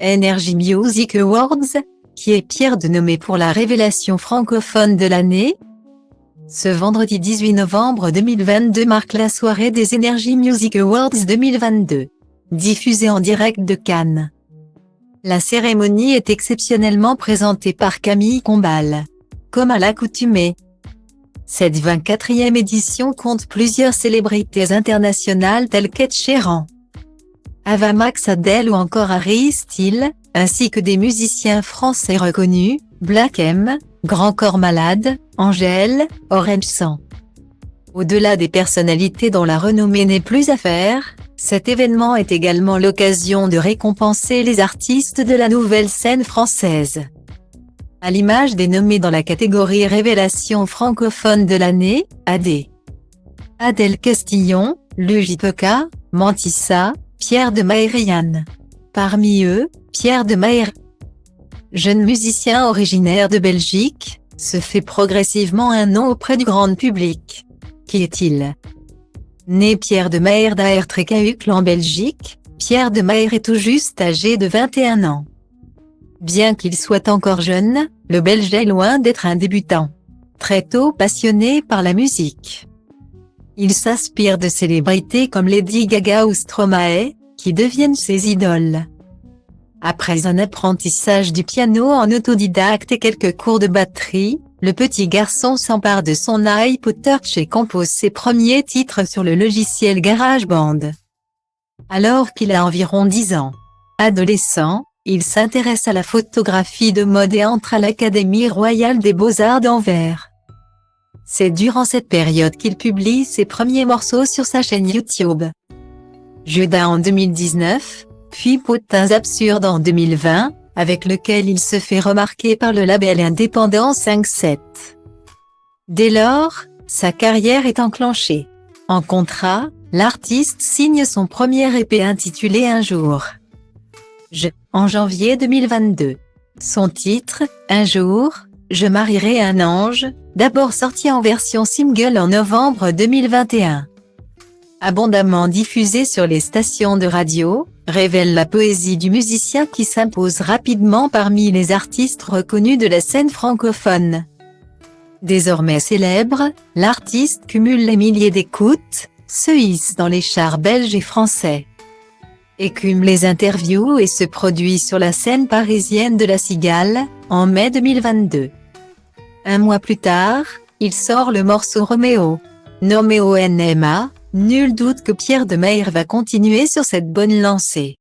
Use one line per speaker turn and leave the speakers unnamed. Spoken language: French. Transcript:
Energy Music Awards, qui est Pierre de nommer pour la révélation francophone de l'année. Ce vendredi 18 novembre 2022 marque la soirée des Energy Music Awards 2022, diffusée en direct de Cannes. La cérémonie est exceptionnellement présentée par Camille Combal, comme à l'accoutumée. Cette 24e édition compte plusieurs célébrités internationales telles qu'Ed Sheeran, Ava Max, Adele ou encore Harry Styles, ainsi que des musiciens français reconnus, Black M, Grand Corps Malade, Angèle, Orange Sang. Au-delà des personnalités dont la renommée n'est plus à faire, cet événement est également l'occasion de récompenser les artistes de la nouvelle scène française. À l'image des nommés dans la catégorie Révélation francophone de l'année, Adèle Castillon, Luigi Peca, Mantissa, Pierre de Maerian. Parmi eux, Pierre de Maerian, jeune musicien originaire de Belgique, se fait progressivement un nom auprès du grand public. Qui est-il? Né Pierre de Maer d'Aertrekaukel en Belgique, Pierre de Maer est tout juste âgé de 21 ans. Bien qu'il soit encore jeune, le Belge est loin d'être un débutant. Très tôt passionné par la musique, il s'inspire de célébrités comme Lady Gaga ou Stromae, qui deviennent ses idoles. Après un apprentissage du piano en autodidacte et quelques cours de batterie, le petit garçon s'empare de son iPod Touch et compose ses premiers titres sur le logiciel GarageBand. Alors qu'il a environ 10 ans. Adolescent, il s'intéresse à la photographie de mode et entre à l'Académie royale des beaux-arts d'Anvers. C'est durant cette période qu'il publie ses premiers morceaux sur sa chaîne YouTube. Judas en 2019, puis Potins Absurdes en 2020, avec lequel il se fait remarquer par le label indépendant 5-7. Dès lors, sa carrière est enclenchée. En contrat, l'artiste signe son premier EP intitulé Un jour. En janvier 2022. Son titre, Un jour, Je marierai un ange, d'abord sorti en version single en novembre 2021. Abondamment diffusé sur les stations de radio, révèle la poésie du musicien qui s'impose rapidement parmi les artistes reconnus de la scène francophone. Désormais célèbre, l'artiste cumule les milliers d'écoutes, se hisse dans les charts belges et français, écume les interviews et se produit sur la scène parisienne de La Cigale, en mai 2022. Un mois plus tard, il sort le morceau Roméo. Nommé au NMA, nul doute que Pierre de Maer va continuer sur cette bonne lancée.